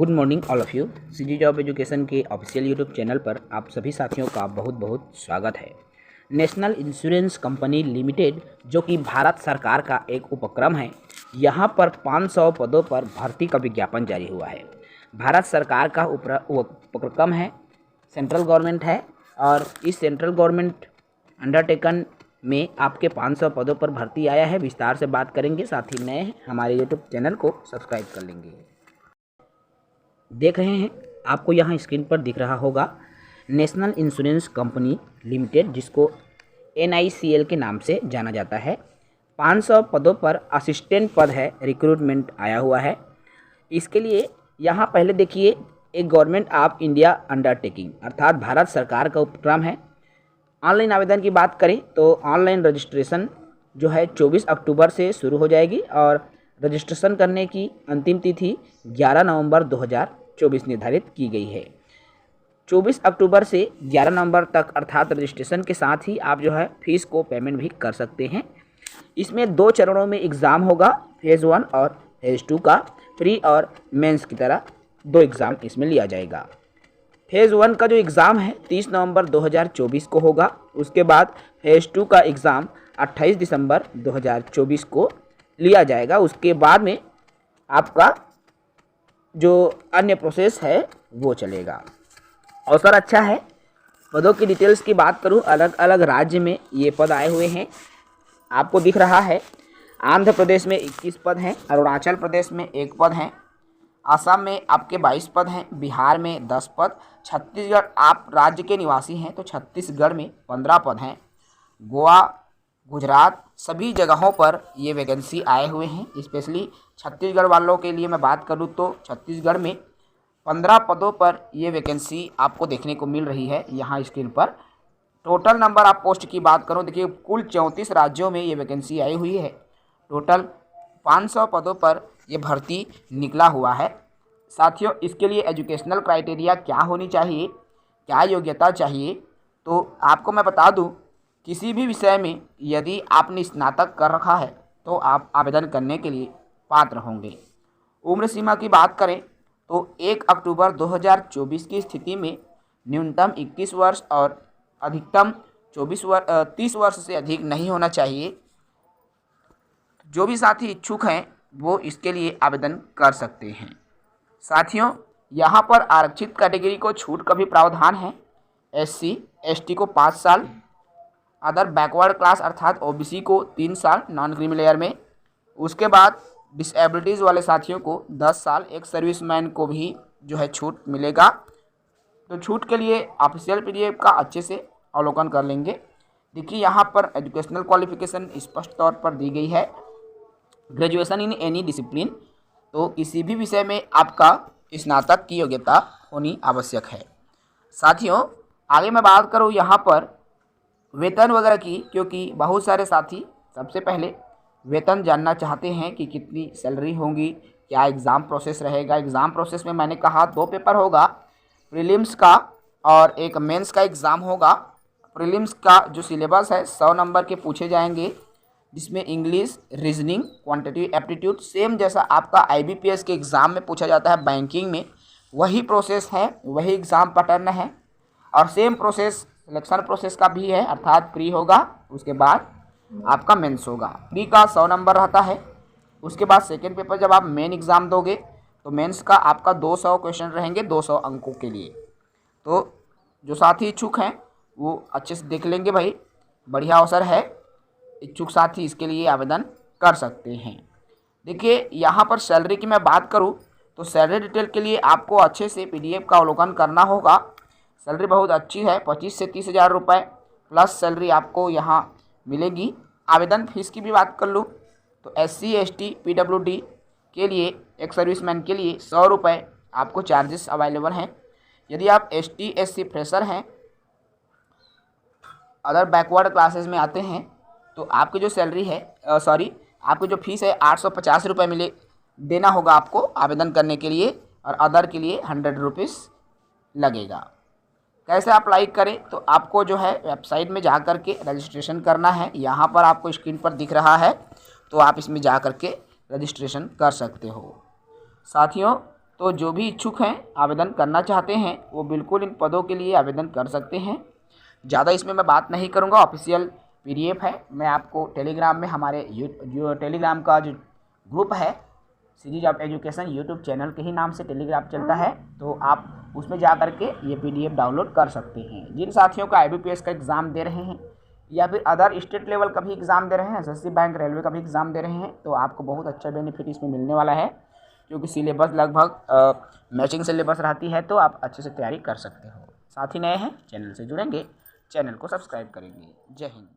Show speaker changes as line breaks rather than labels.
Good morning all of you. CG job education के official YouTube channel पर आप सभी साथियों का बहुत बहुत स्वागत है। नेशनल इंश्योरेंस कंपनी लिमिटेड जो कि भारत सरकार का एक उपक्रम है, यहाँ पर 500 पदों पर भर्ती का विज्ञापन जारी हुआ है। भारत सरकार का उपक्रम है, सेंट्रल गवर्नमेंट है और इस सेंट्रल गवर्नमेंट अंडरटेकन में आपके 500 पदों पर भर्ती आया है। विस्तार से बात करेंगे, साथ ही नए हैं हमारे यूट्यूब चैनल को सब्सक्राइब कर लेंगे। देख रहे हैं आपको यहाँ स्क्रीन पर दिख रहा होगा नेशनल इंश्योरेंस कंपनी लिमिटेड, जिसको NICL के नाम से जाना जाता है। 500 पदों पर असिस्टेंट पद है, रिक्रूटमेंट आया हुआ है। इसके लिए यहाँ पहले देखिए, एक गवर्नमेंट ऑफ इंडिया अंडरटेकिंग अर्थात भारत सरकार का उपक्रम है। ऑनलाइन आवेदन की बात करें तो ऑनलाइन रजिस्ट्रेशन जो है 24 अक्टूबर से शुरू हो जाएगी और रजिस्ट्रेशन करने की अंतिम तिथि 11 नवंबर 2024 निर्धारित की गई है। 24 अक्टूबर से 11 नवंबर तक अर्थात रजिस्ट्रेशन के साथ ही आप जो है फीस को पेमेंट भी कर सकते हैं। इसमें 2 चरणों में एग्ज़ाम होगा, फेज़ 1 और फेज़ 2 का। प्री और मेंस की तरह 2 एग्ज़ाम इसमें लिया जाएगा। फेज़ 1 का जो एग्ज़ाम है 30 नवंबर 2024 को होगा। उसके बाद फेज़ 2 का एग्ज़ाम 28 दिसंबर 2024 को लिया जाएगा। उसके बाद में आपका जो अन्य प्रोसेस है वो चलेगा। अवसर अच्छा है। पदों की डिटेल्स की बात करूं, अलग अलग राज्य में ये पद आए हुए हैं। आपको दिख रहा है आंध्र प्रदेश में 21 पद हैं, अरुणाचल प्रदेश में 1 पद हैं, असम में आपके 22 पद हैं, बिहार में 10 पद, छत्तीसगढ़ आप राज्य के निवासी हैं तो छत्तीसगढ़ में 15 पद हैं, गोवा, गुजरात सभी जगहों पर ये वैकेंसी आए हुए हैं। स्पेशली छत्तीसगढ़ वालों के लिए मैं बात करूँ तो छत्तीसगढ़ में 15 पदों पर ये वैकेंसी आपको देखने को मिल रही है। यहाँ स्क्रीन पर टोटल नंबर आप पोस्ट की बात करो, देखिए कुल 34 राज्यों में ये वैकेंसी आई हुई है। टोटल 500 पदों पर ये भर्ती निकला हुआ है। साथियों, इसके लिए एजुकेशनल क्राइटेरिया क्या होनी चाहिए, क्या योग्यता चाहिए, तो आपको मैं बता दूं, किसी भी विषय में यदि आपने स्नातक कर रखा है तो आप आवेदन करने के लिए पात्र होंगे। उम्र सीमा की बात करें तो 1 अक्टूबर 2024 की स्थिति में न्यूनतम 21 वर्ष और अधिकतम 30 वर्ष से अधिक नहीं होना चाहिए। जो भी साथी इच्छुक हैं वो इसके लिए आवेदन कर सकते हैं। साथियों, यहाँ पर आरक्षित कैटेगरी को छूट का भी प्रावधान है। SC ST को 5 साल, अदर बैकवर्ड क्लास अर्थात OBC को 3 साल नॉन क्रीमी लेयर में। उसके बाद डिसेबिलिटीज़ वाले साथियों को 10 साल, एक सर्विसमैन को भी जो है छूट मिलेगा। तो छूट के लिए ऑफिशियल PDF का अच्छे से अवलोकन कर लेंगे। देखिए यहाँ पर एजुकेशनल क्वालिफिकेशन स्पष्ट तौर पर दी गई है, ग्रेजुएशन इन एनी डिसिप्लिन, तो किसी भी विषय में आपका स्नातक की योग्यता होनी आवश्यक है। साथियों, आगे मैं बात करूँ यहाँ पर वेतन वगैरह की, क्योंकि बहुत सारे साथी सबसे पहले वेतन जानना चाहते हैं कि कितनी सैलरी होगी, क्या एग्ज़ाम प्रोसेस रहेगा। एग्ज़ाम प्रोसेस में मैंने कहा 2 पेपर होगा, प्रीलिम्स का और एक मेंस का एग्ज़ाम होगा। प्रीलिम्स का जो सिलेबस है 100 नंबर के पूछे जाएंगे, जिसमें English, reasoning, quantitative aptitude same जैसा आपका IBPS के एग्ज़ाम में पूछा जाता है बैंकिंग में, वही प्रोसेस है, वही एग्ज़ाम पैटर्न है और सेम प्रोसेस सिलेक्शन प्रोसेस का भी है, अर्थात प्री होगा, उसके बाद आपका मेंस होगा। प्री का 100 नंबर रहता है। उसके बाद सेकेंड पेपर जब आप मेन एग्ज़ाम दोगे तो मेंस का आपका 200 क्वेश्चन रहेंगे 200 अंकों के लिए। तो जो साथी इच्छुक हैं वो अच्छे से देख लेंगे भाई, बढ़िया अवसर है, इच्छुक साथी इसके लिए आवेदन कर सकते हैं। देखिए यहाँ पर सैलरी की मैं बात करूँ तो सैलरी डिटेल के लिए आपको अच्छे से PDF का अवलोकन करना होगा। सैलरी बहुत अच्छी है, 25 से 30 हज़ार रुपये प्लस सैलरी आपको यहाँ मिलेगी। आवेदन फीस की भी बात कर लूँ तो SC ST PWD के लिए, एक सर्विसमैन के लिए 100 रुपये आपको चार्जेस अवेलेबल हैं। यदि आप ST SC फ्रेशर हैं, अदर बैकवर्ड क्लासेस में आते हैं तो आपकी जो सैलरी है आपकी जो फीस है 850 रुपये देना होगा आपको आवेदन करने के लिए, और अदर के लिए 100 रुपीज़ लगेगा। कैसे अप्लाई करें तो आपको जो है वेबसाइट में जा कर के रजिस्ट्रेशन करना है। यहाँ पर आपको स्क्रीन पर दिख रहा है, तो आप इसमें जा कर के रजिस्ट्रेशन कर सकते हो। साथियों, तो जो भी इच्छुक हैं, आवेदन करना चाहते हैं, वो बिल्कुल इन पदों के लिए आवेदन कर सकते हैं। ज़्यादा इसमें मैं बात नहीं करूँगा, ऑफिशियल PDF है। मैं आपको टेलीग्राम में हमारे जो टेलीग्राम का जो ग्रुप है, series of education YouTube channel के ही नाम से टेलीग्राम चलता है, तो आप उसमें जा कर के ये PDF डाउनलोड कर सकते हैं। जिन साथियों का IBPS का एग्ज़ाम दे रहे हैं या फिर अदर स्टेट लेवल का भी एग्ज़ाम दे रहे हैं, SSC बैंक रेलवे का भी एग्ज़ाम दे रहे हैं, तो आपको बहुत अच्छा बेनिफिट इसमें मिलने वाला है, क्योंकि सिलेबस लगभग मैचिंग सिलेबस रहती है, तो आप अच्छे से तैयारी कर सकते हो। साथ ही नए हैं, चैनल से जुड़ेंगे, चैनल को सब्सक्राइब करेंगे। जय हिंद।